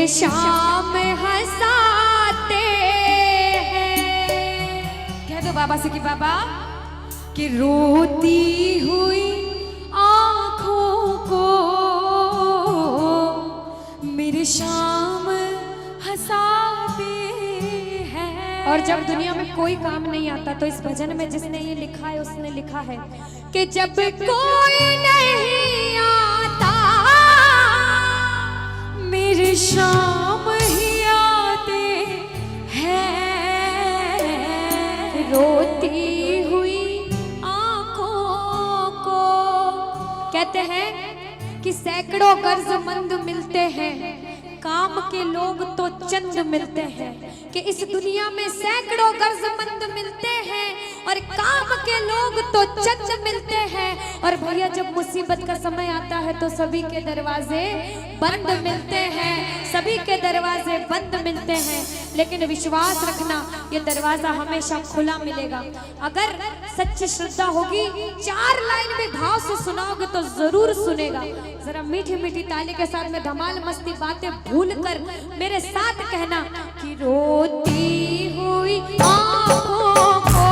शाम हंसाते हैं। कह दो बाबा से कि बाबा कि रोती हुई आंखों को मेरे शाम हंसाते हैं। और जब दुनिया में कोई काम नहीं आता तो इस भजन में जिसने ये लिखा है उसने लिखा है कि जब कोई नहीं आता मेरे शाम ही आते हैं। रोती हुई आंखों को कहते हैं कि सैकड़ों गर्जमंद मिलते हैं, काम के लोग तो चंद मिलते हैं। कि इस दुनिया में सैकड़ों गर्जमंद मिलते हैं और काम के लोग तो चंद मिलते हैं। और भैया जब मुसीबत का समय आता है तो सभी के दरवाजे बंद मिलते हैं, सभी के दरवाजे बंद मिलते हैं। लेकिन विश्वास रखना ये दरवाजा हमेशा खुला मिलेगा। अगर सच्ची श्रद्धा होगी, 4 लाइन में भाव से सुनाओगे तो जरूर सुनेगा। जरा मीठी मीठी ताली के साथ में धमाल मस्ती बातें भूल कर मेरे साथ कहना कि रोती हुई आंखों को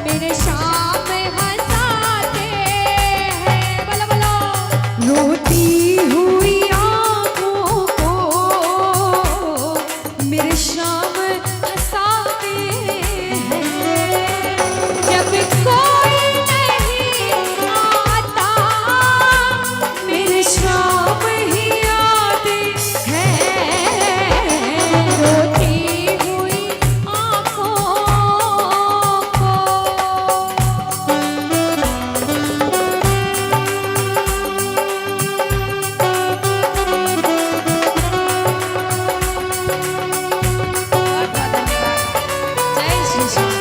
मेरे शाम हंसाते हैं। बोलो बोलो। रोती हुई आंखों को मेरे शाम हंसाते हैं। जब कोई नहीं आता मेरे शाम ही आते हैं। रोती हुई आंखों को। जय श्री श्याम।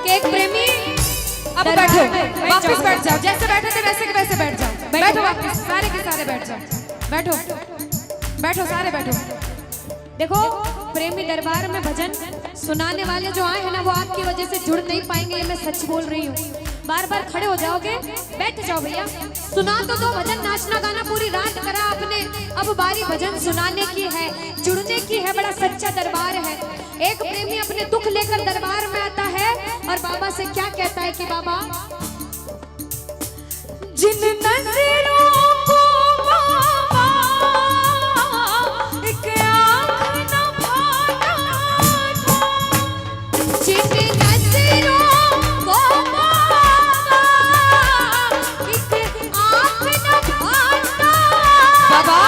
एक प्रेमी अब बैठो, वापस बैठ जाओ। जैसे बैठे थे वैसे के वैसे बैठ जाओ। बैठो वापस, सारे के सारे बैठ जाओ। बैठो बैठो, सारे बैठो। देखो प्रेमी दरबार में भजन सुनाने वाले जो आए हैं ना वो आपकी वजह से जुड़ नहीं पाएंगे, ये मैं सच बोल रही हूँ। बार बार खड़े हो जाओगे, बैठ जाओ भैया। सुना तो दो भजन, नाचना गाना पूरी रात करा आपने, अब बारी भजन सुनाने की है, जुड़ने की है। बड़ा सच्चा दरबार है। एक प्रेमी अपने दुख लेकर दरबार में आता है और बाबा से क्या कहता है कि बाबा जिन नजरों को बाबा एक आँख न भाता था, जिन नजरों को बाबा एक आँख न भाता बाबा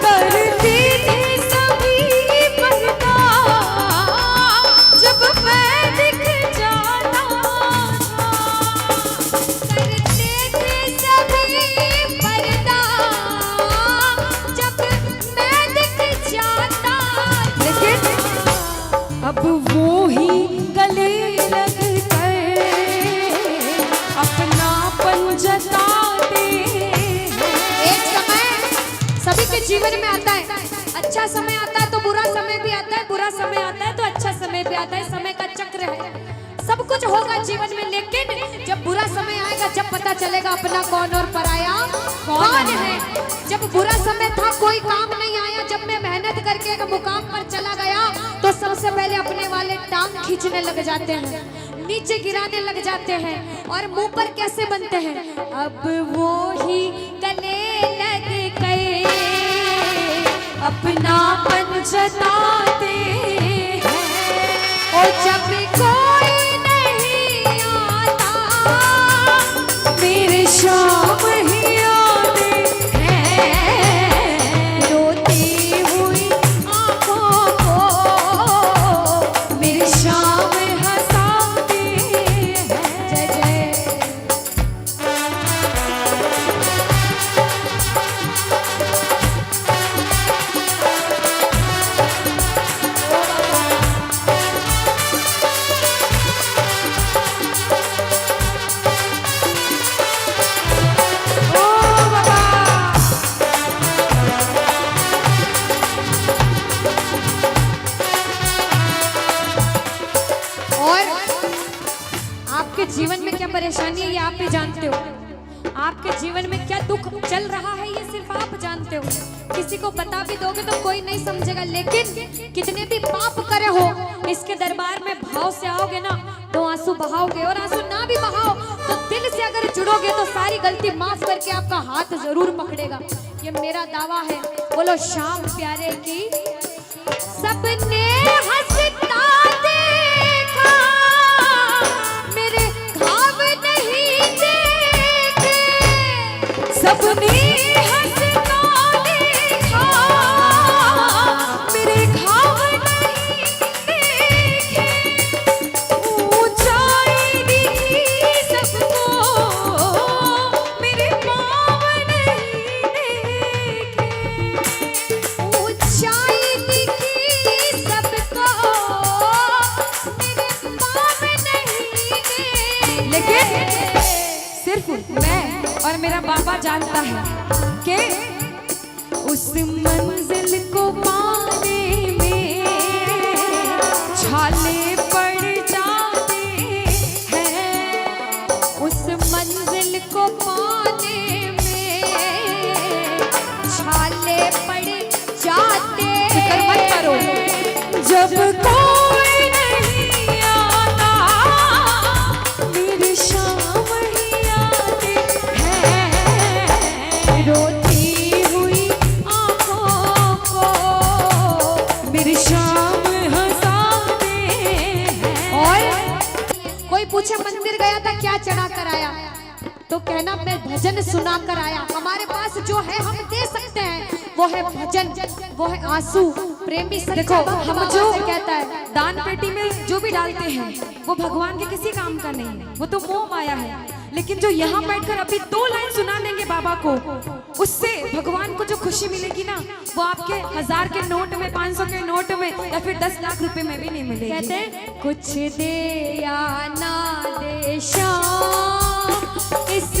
करती थी सभी पर्दा जब मैं दिख जाता था। करते थे सभी पर्दा जब मैं दिख जाता। लेकिन अब वो ही गले लग कर अपनापन जताते हैं। एक समय सभी के जीवन में आता है, अच्छा समय आता है तो बुरा समय भी आता है, बुरा समय आता है तो अच्छा समय भी आता है। समय का चक्र है, सब कुछ होगा जीवन में। लेकिन जब बुरा समय आएगा जब पता चलेगा अपना कौन और पराया कौन है। जब बुरा समय था कोई काम नहीं आया, जब मैं मेहनत करके एक मुकाम पर चला गया तो सबसे पहले अपने वाले टांग खींचने लग जाते हैं, नीचे गिराने लग जाते हैं और मुंह पर कैसे बनते हैं। अब वो ही गले लग गए अपनापन जताते हैं। और जब कोई नहीं आता मेरे शाम ही आते हैं। रोती हुई आंखों को मेरे शाम हंसाते हैं। जय जय। आप ही जानते हो। आपके जीवन में क्या दुख चल रहा है ये सिर्फ आप जानते हो। किसी को बता भी दोगे तो कोई नहीं समझेगा, लेकिन कितने भी पाप करे हो इसके दरबार में भाव से आओगे ना तो आंसू बहाओगे, और आंसू ना भी बहाओ तो दिल से अगर जुड़ोगे तो सारी गलती माफ करके आपका हाथ जरूर पकड़ेगा। ये मेरा दावा है। बोलो श्याम प्यारे की। सबने हंसता देखा मेरे घाव नहीं देखे, सबने हंसता देखा मेरे घाव नहीं देखे, ऊंचाई दिखी सबको मेरे पाँव नहीं देखे, ऊंचाई दिखी सबको मेरे पाँव नहीं देखे। लेकिन सिर्फ मैं और मेरा बाबा जानता है कि उस मंजिल को पाने में छाले पड़ जाते हैं, उस मंजिल को पाने में छाले पड़ जाते हैं। जब कोई नहीं आता मेरी शाम ही आती है, रोती हुई आँखों को मेरी शाम हंसाते हैं। और कोई पूछे मंदिर गया था क्या चढ़ा कर आया, तो कहना मैं भजन सुना कर आया। हमारे पास जो है हम दे सकते हैं, वो है भजन, वो है आंसू। प्रेमी देखो हम जो कहता है दान पेटी में जो भी डालते हैं वो भगवान के किसी काम का नहीं है, वो तो मोह माया है। लेकिन जो यहाँ बैठकर अभी 2 लाइन सुना देंगे बाबा को, उससे भगवान को जो खुशी मिलेगी ना वो आपके 1000 के नोट में, 500 के नोट में या फिर 10 लाख रुपए में भी नहीं मिलेगी। कहते हैं कुछ दे या ना दे श्याम, इस